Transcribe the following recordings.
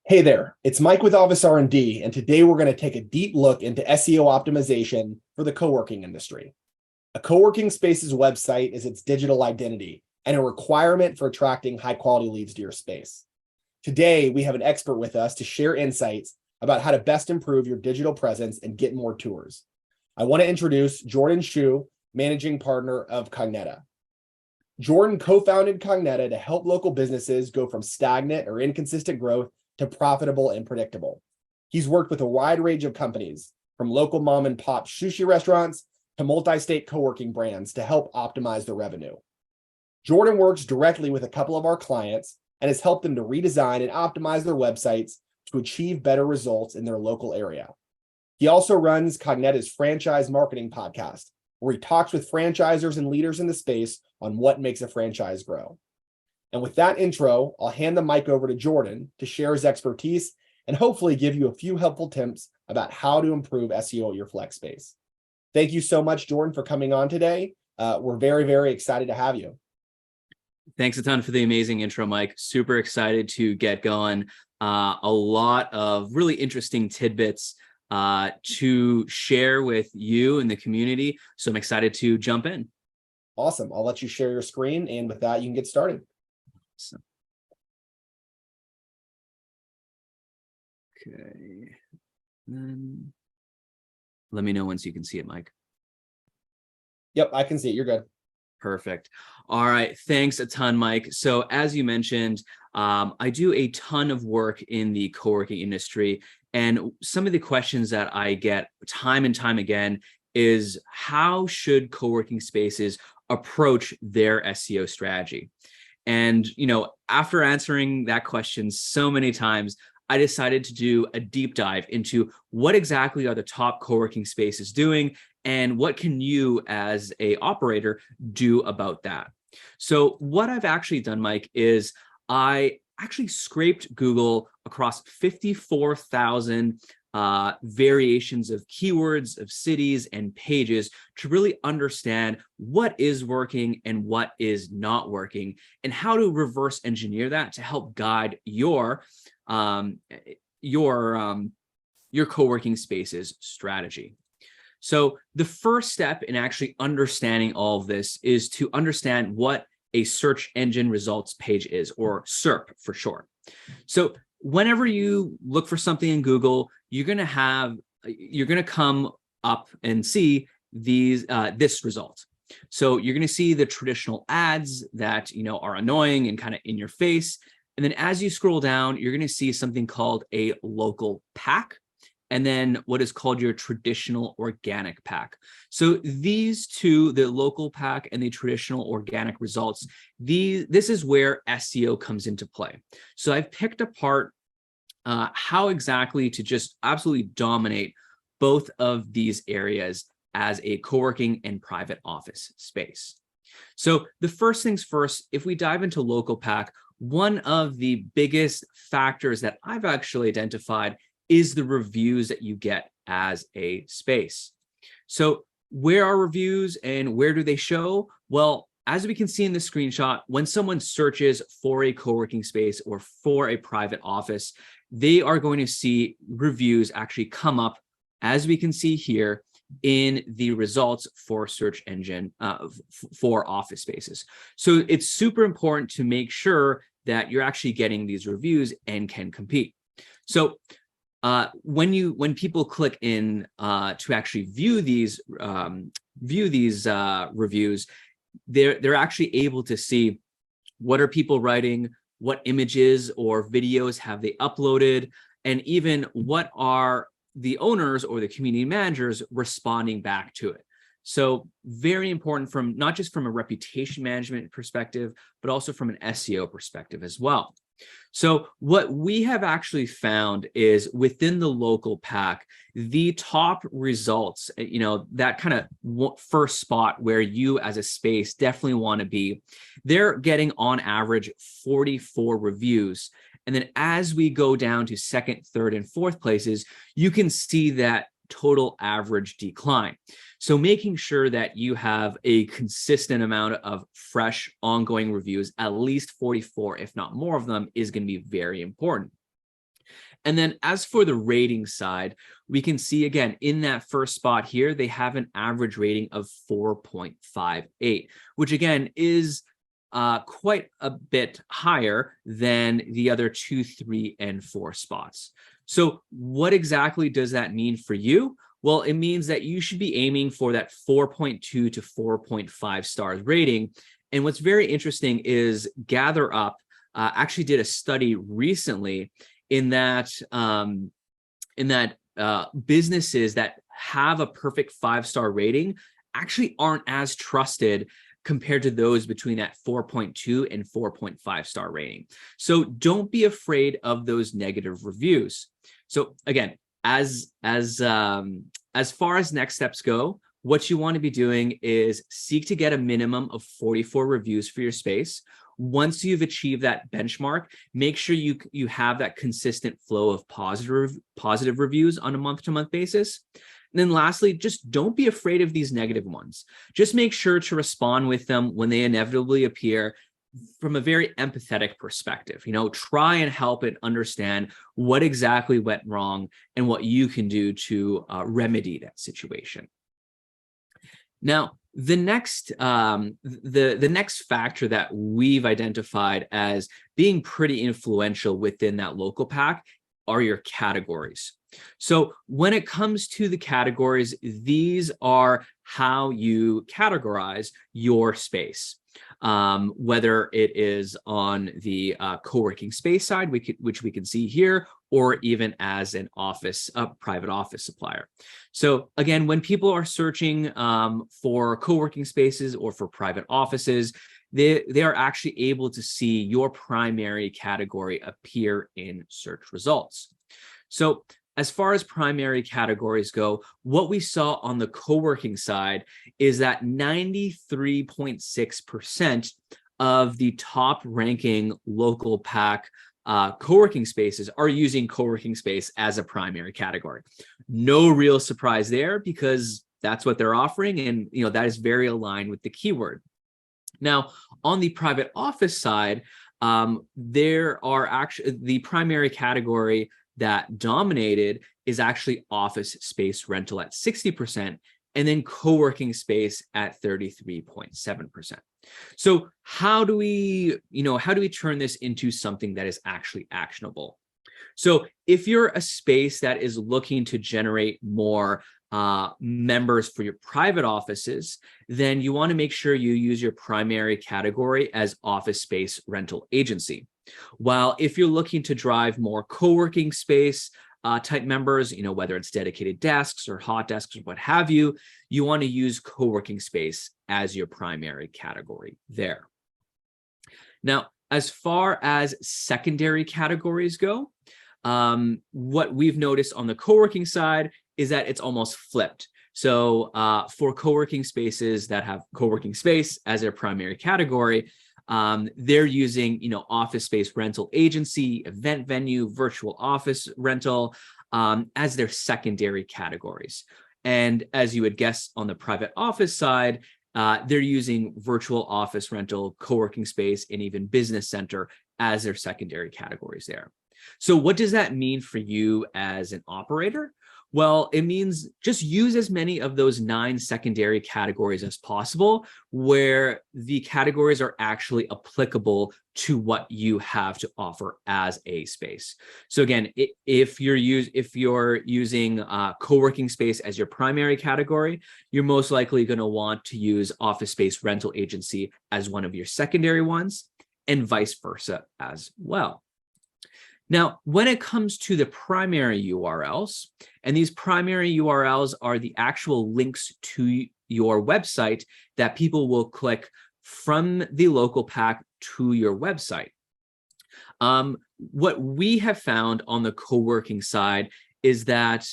Hey there, it's Mike with Office R&D, and today we're going to take a deep look into SEO optimization for the co-working industry. A co-working space's website is its digital identity and a requirement for attracting high-quality leads to your space. Today, we have an expert with us to share insights about how to best improve your digital presence and get more tours. I want to introduce Jordan Shu, managing partner of Cogneta. Jordan co-founded Cogneta to help local businesses go from stagnant or inconsistent growth to profitable and predictable. He's worked with a wide range of companies, from local mom and pop sushi restaurants to multi-state co-working brands to help optimize their revenue. Jordan works directly with a couple of our clients and has helped them to redesign and optimize their websites to achieve better results in their local area. He also runs Cogneta's franchise marketing podcast, where he talks with franchisors and leaders in the space on what makes a franchise grow. And with that intro, I'll hand the mic over to Jordan to share his expertise and hopefully give you a few helpful tips about how to improve SEO at your flex space. Thank you so much, Jordan, for coming on today. We're very, very excited to have you. Thanks a ton for the amazing intro, Mike. Super excited to get going. A lot of really interesting tidbits to share with you and the community. So I'm excited to jump in. Awesome. I'll let you share your screen. And with that, you can get started. Okay, then let me know once you can see it, Mike. Yep, I can see it. You're good. Perfect. All right. Thanks a ton, Mike. So as you mentioned, I do a ton of work in the co-working industry. And some of the questions that I get time and time again is, how should co-working spaces approach their SEO strategy? And, after answering that question so many times, I decided to do a deep dive into what exactly are the top co-working spaces doing and what can you as an operator do about that. So what I've actually done, Mike, is I actually scraped Google across 54,000 variations of keywords, of cities and pages to really understand what is working and what is not working, and how to reverse engineer that to help guide your co-working spaces strategy. So the first step in actually understanding all of this is to understand what a search engine results page is, or SERP for short. So whenever you look for something in Google, you're going to come up and see this result. So you're going to see the traditional ads that, are annoying and kind of in your face. And then as you scroll down, you're going to see something called a local pack, and then what is called your traditional organic pack. So these two, the local pack and the traditional organic results, this is where SEO comes into play. So I've picked apart how exactly to just absolutely dominate both of these areas as a co-working and private office space. So the first things first, if we dive into local pack, one of the biggest factors that I've actually identified is the reviews that you get as a space. So where are reviews and where do they show? Well, as we can see in the screenshot, when someone searches for a co-working space or for a private office, they are going to see reviews actually come up, as we can see here, in the results for search engine for office spaces. So it's super important to make sure that you're actually getting these reviews and can compete. So when people click in to actually view these reviews, they're actually able to see what are people writing, what images or videos have they uploaded, and even what are the owners or the community managers responding back to it. So very important, from not just from a reputation management perspective, but also from an SEO perspective as well. So what we have actually found is within the local pack, the top results, that kind of first spot where you as a space definitely want to be, they're getting on average 44 reviews. And then as we go down to second, third, and fourth places, you can see that total average decline. So making sure that you have a consistent amount of fresh ongoing reviews, at least 44, if not more of them, is going to be very important. And then as for the rating side, we can see again in that first spot here, they have an average rating of 4.58, which again is quite a bit higher than the other 2, 3, and 4 spots. So what exactly does that mean for you? Well, it means that you should be aiming for that 4.2 to 4.5 stars rating. And what's very interesting is GatherUp actually did a study recently in that businesses that have a perfect 5-star rating actually aren't as trusted compared to those between that 4.2 and 4.5 star rating. So don't be afraid of those negative reviews. So again, as far as next steps go, what you want to be doing is seek to get a minimum of 44 reviews for your space. Once you've achieved that benchmark, make sure you have that consistent flow of positive reviews on a month-to-month basis. And then lastly, just don't be afraid of these negative ones. Just make sure to respond with them when they inevitably appear from a very empathetic perspective. Try and help it understand what exactly went wrong and what you can do to remedy that situation. Now, the next factor that we've identified as being pretty influential within that local pack are your categories. So when it comes to the categories, these are how you categorize your space. Whether it is on the co-working space side, which we can see here, or even as a private office supplier. So again, when people are searching for co-working spaces or for private offices, they are actually able to see your primary category appear in search results. So as far as primary categories go, what we saw on the co-working side is that 93.6% of the top ranking local pack co-working spaces are using co-working space as a primary category. No real surprise there because that's what they're offering, and that is very aligned with the keyword. Now, on the private office side, there are actually the primary category that dominated is actually office space rental at 60%, and then co-working space at 33.7%. So how do we turn this into something that is actually actionable? So if you're a space that is looking to generate more members for your private offices, then you want to make sure you use your primary category as office space rental agency. While if you're looking to drive more co-working space type members, whether it's dedicated desks or hot desks or what have you, you want to use co-working space as your primary category there. Now, as far as secondary categories go, what we've noticed on the co-working side is that it's almost flipped. So for co-working spaces that have co-working space as their primary category, they're using, office space rental agency, event venue, virtual office rental as their secondary categories. And as you would guess on the private office side, they're using virtual office rental, co-working space, and even business center as their secondary categories there. So what does that mean for you as an operator? Well, it means just use as many of those 9 secondary categories as possible where the categories are actually applicable to what you have to offer as a space. So again, if you're using co-working space as your primary category, you're most likely going to want to use office space rental agency as one of your secondary ones, and vice versa as well. Now, when it comes to the primary URLs, and these primary URLs are the actual links to your website that people will click from the local pack to your website. What we have found on the co-working side is that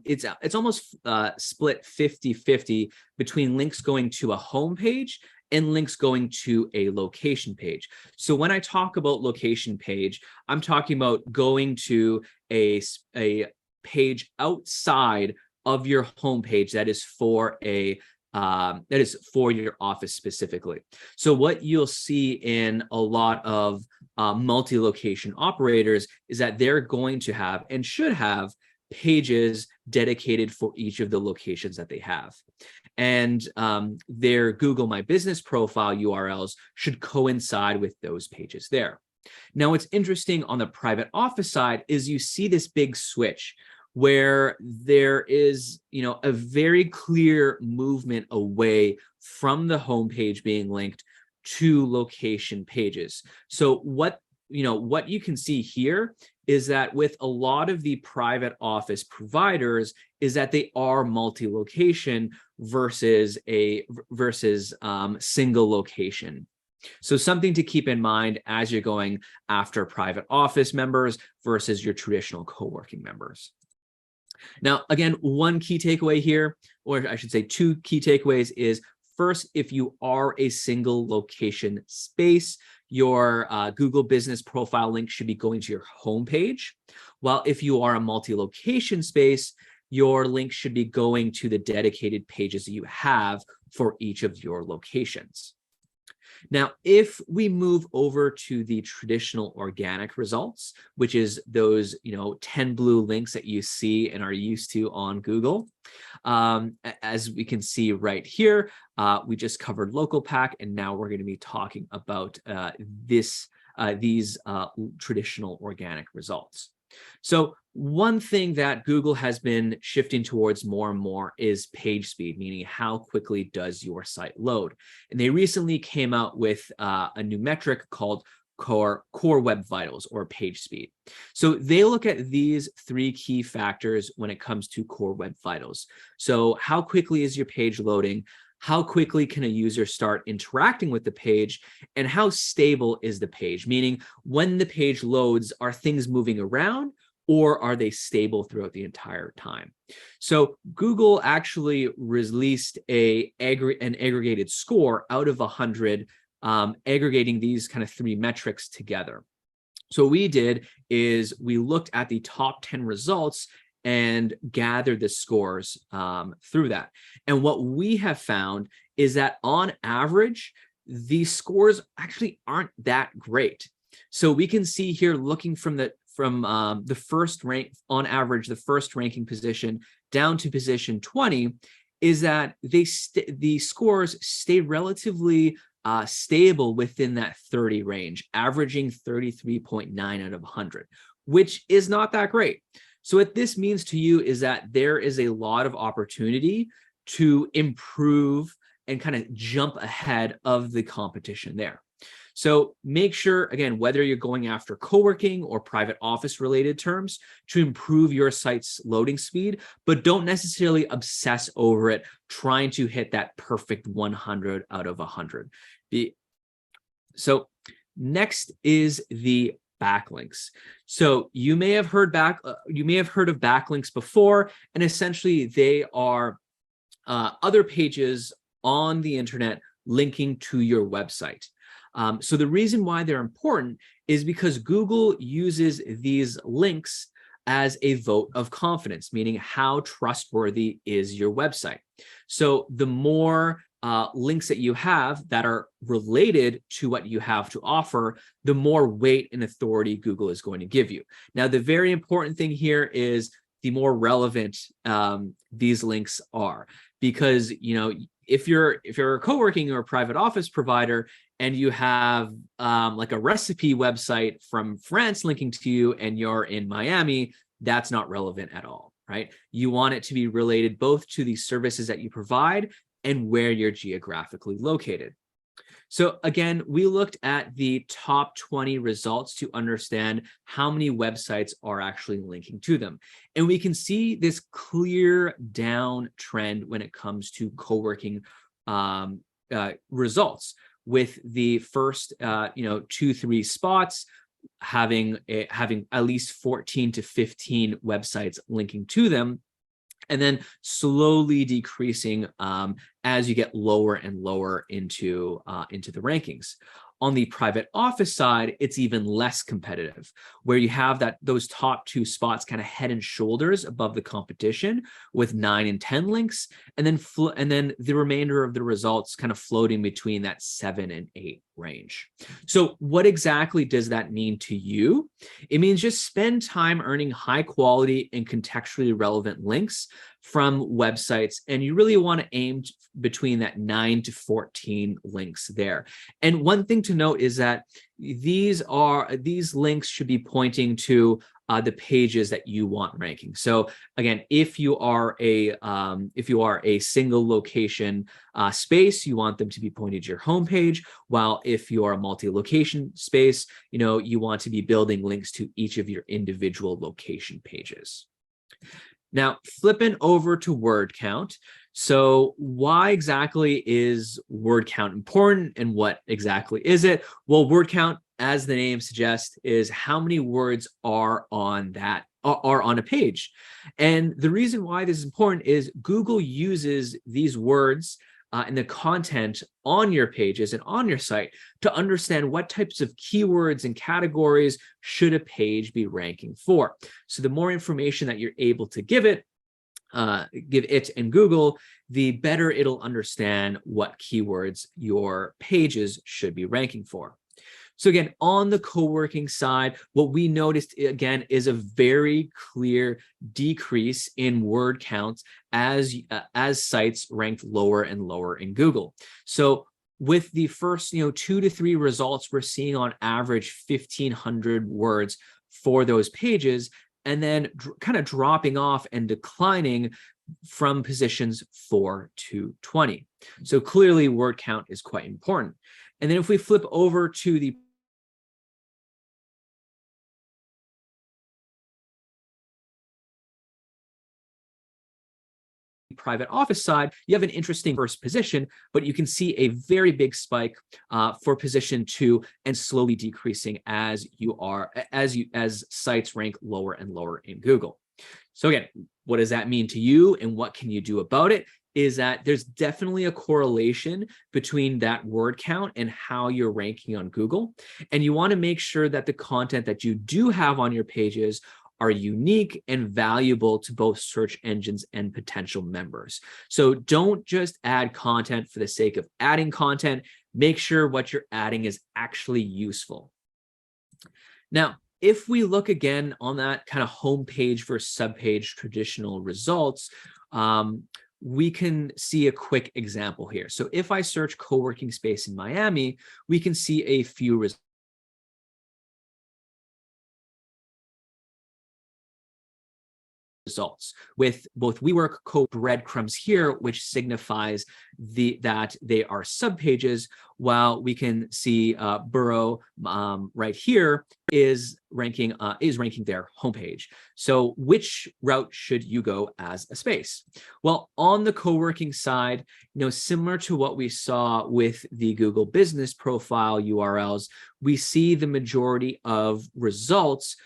it's almost split 50-50 between links going to a home page and links going to a location page. So when I talk about location page, I'm talking about going to a page outside of your homepage that is for your office specifically. So what you'll see in a lot of multi-location operators is that they're going to have and should have pages dedicated for each of the locations that they have. And their Google My Business profile URLs should coincide with those pages there. Now, what's interesting on the private office side is you see this big switch where there is, a very clear movement away from the homepage being linked to location pages. So what you can see here is that with a lot of the private office providers is that they are multi-location versus single location. So something to keep in mind as you're going after private office members versus your traditional co-working members. Now, again, one key takeaway here, or I should say two key takeaways is first, if you are a single location space, your Google business profile link should be going to your homepage. While if you are a multi-location space, your link should be going to the dedicated pages that you have for each of your locations. Now, if we move over to the traditional organic results, which is those 10 blue links that you see and are used to on Google, as we can see right here, we just covered local pack, and now we're going to be talking about these traditional organic results. So one thing that Google has been shifting towards more and more is page speed, meaning how quickly does your site load. And they recently came out with a new metric called Core Web Vitals, or page speed. So they look at these three key factors when it comes to Core Web Vitals. So how quickly is your page loading? How quickly can a user start interacting with the page, and how stable is the page? Meaning when the page loads, are things moving around or are they stable throughout the entire time? So Google actually released an aggregated score out of 100, aggregating these kind of three metrics together. So what we did is we looked at the top 10 results and gathered the scores through that. And what we have found is that on average, the scores actually aren't that great. So we can see here, looking from the first rank, on average, the first ranking position down to position 20, is that the scores stay relatively stable within that 30 range, averaging 33.9 out of 100, which is not that great. So what this means to you is that there is a lot of opportunity to improve and kind of jump ahead of the competition there. So make sure, again, whether you're going after co-working or private office related terms, to improve your site's loading speed, but don't necessarily obsess over it, trying to hit that perfect 100 out of 100. So next is the backlinks. So you may have heard of backlinks before, and essentially they are other pages on the internet linking to your website. So the reason why they're important is because Google uses these links as a vote of confidence, meaning how trustworthy is your website. So the more links that you have that are related to what you have to offer, the more weight and authority Google is going to give you. Now, the very important thing here is the more relevant these links are, because if you're a co-working or a private office provider and you have like a recipe website from France linking to you and you're in Miami, that's not relevant at all, right? You want it to be related both to the services that you provide and where you're geographically located. So again, we looked at the top 20 results to understand how many websites are actually linking to them. And we can see this clear downtrend when it comes to co-working results, with the first 2-3 spots having at least 14 to 15 websites linking to them, and then slowly decreasing as you get lower and lower into the rankings. On the private office side, it's even less competitive, where you have those top 2 spots kind of head and shoulders above the competition with 9 and 10 links, and then the remainder of the results kind of floating between that 7 and 8. range. So what exactly does that mean to you? It means just spend time earning high quality and contextually relevant links from websites, and you really want to aim between that 9 to 14 links there. And one thing to note is that these links should be pointing to the pages that you want ranking. So again, if you are a single location space, you want them to be pointed to your homepage. While if you are a multi-location space, you want to be building links to each of your individual location pages. Now, flipping over to word count. So why exactly is word count important, and what exactly is it? Well, word count, as the name suggests, is how many words are on a page. And the reason why this is important is Google uses these words and the content on your pages and on your site to understand what types of keywords and categories should a page be ranking for. So the more information that you're able to give it and Google, the better it'll understand what keywords your pages should be ranking for. So again, on the co-working side, what we noticed again is a very clear decrease in word counts as sites ranked lower and lower in Google. So with the first 2 to 3 results, we're seeing on average 1,500 words for those pages, and then kind of dropping off and declining from positions 4 to 20. So clearly word count is quite important. And then if we flip over to the private office side, you have an interesting first position, but you can see a very big spike for position 2 and slowly decreasing as sites rank lower and lower in Google. So again, what does that mean to you, and what can you do about it? Is that there's definitely a correlation between that word count and how you're ranking on Google. And you want to make sure that the content that you do have on your pages are unique and valuable to both search engines and potential members. So don't just add content for the sake of adding content. Make sure what you're adding is actually useful. Now, if we look again on that kind of homepage versus subpage traditional results, we can see a quick example here. So if I search co-working space in Miami, we can see a few results with both WeWork breadcrumbs here, which signifies that they are subpages, while we can see Burrow right here is ranking their homepage. So which route should you go as a space? Well, on the co-working side, similar to what we saw with the Google Business Profile URLs, we see the majority of results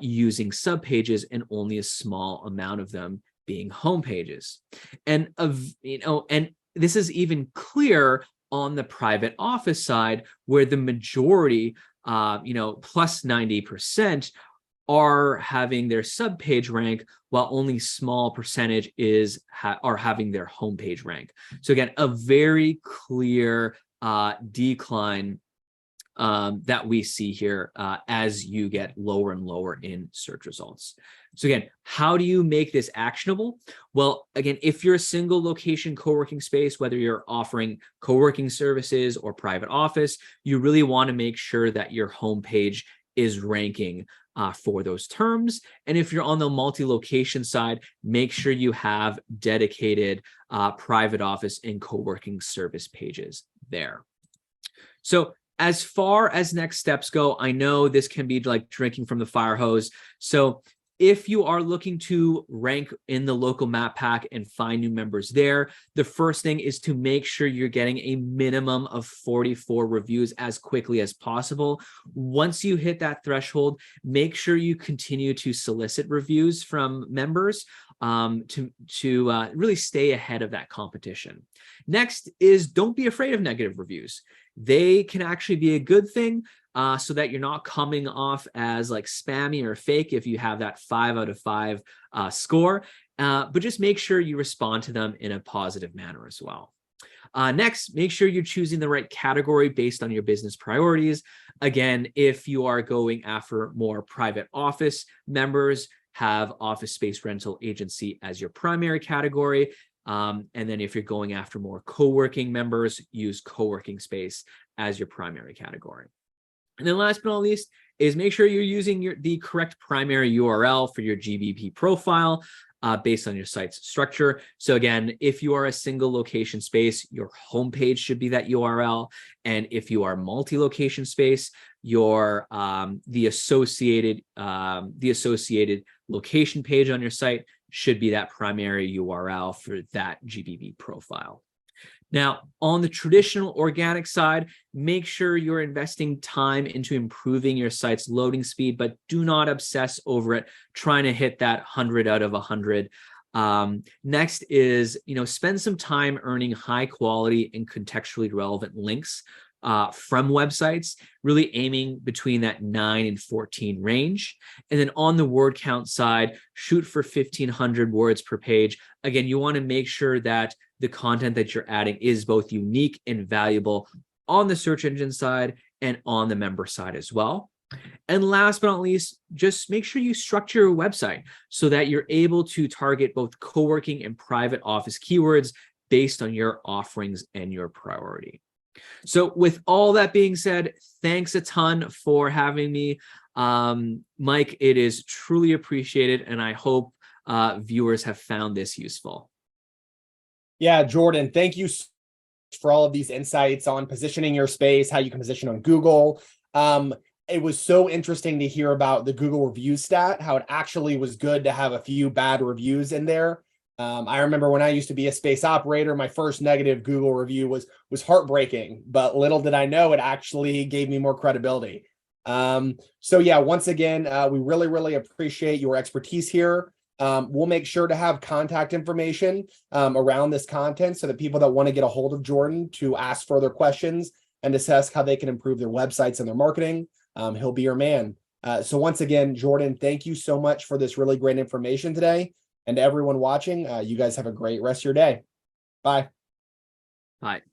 using subpages and only a small amount of them being homepages. And and this is even clear on the private office side, where the majority, plus 90%, are having their subpage rank, while only small percentage are having their homepage rank. So again, a very clear decline that we see here as you get lower and lower in search results. So again, how do you make this actionable? Well, again, if you're a single location co-working space, whether you're offering co-working services or private office, you really want to make sure that your homepage is ranking for those terms. And if you're on the multi-location side, make sure you have dedicated private office and co-working service pages there. So as far as next steps go, I know this can be like drinking from the fire hose. So if you are looking to rank in the local map pack and find new members there, the first thing is to make sure you're getting a minimum of 44 reviews as quickly as possible. Once you hit that threshold, make sure you continue to solicit reviews from members to really stay ahead of that competition. Next is don't be afraid of negative reviews. They can actually be a good thing so that you're not coming off as like spammy or fake if you have that 5 out of 5 score, but just make sure you respond to them in a positive manner as well. Next, make sure you're choosing the right category based on your business priorities. Again, if you are going after more private office members, have office space rental agency as your primary category. And then if you're going after more co-working members, use co-working space as your primary category. And then last but not least is make sure you're using the correct primary URL for your GBP profile based on your site's structure. So again, if you are a single location space, your homepage should be that URL. And if you are multi-location space, your the associated location page on your site should be that primary URL for that GBP profile. Now, on the traditional organic side, make sure you're investing time into improving your site's loading speed, but do not obsess over it, trying to hit that 100 out of 100. Next is, spend some time earning high quality and contextually relevant links from websites, really aiming between that 9 and 14 range. And then on the word count side, shoot for 1,500 words per page. Again, you want to make sure that the content that you're adding is both unique and valuable on the search engine side and on the member side as well. And last but not least, just make sure you structure your website so that you're able to target both co-working and private office keywords based on your offerings and your priority. So with all that being said, thanks a ton for having me. Mike, it is truly appreciated, and I hope viewers have found this useful. Yeah, Jordan, thank you for all of these insights on positioning your space, how you can position on Google. It was so interesting to hear about the Google review stat, how it actually was good to have a few bad reviews in there. I remember when I used to be a space operator, my first negative Google review was heartbreaking, but little did I know it actually gave me more credibility. So yeah, once again, we really, really appreciate your expertise here. We'll make sure to have contact information around this content so that people that want to get a hold of Jordan to ask further questions and assess how they can improve their websites and their marketing, he'll be your man. So once again, Jordan, thank you so much for this really great information today. And to everyone watching, you guys have a great rest of your day. Bye. Bye.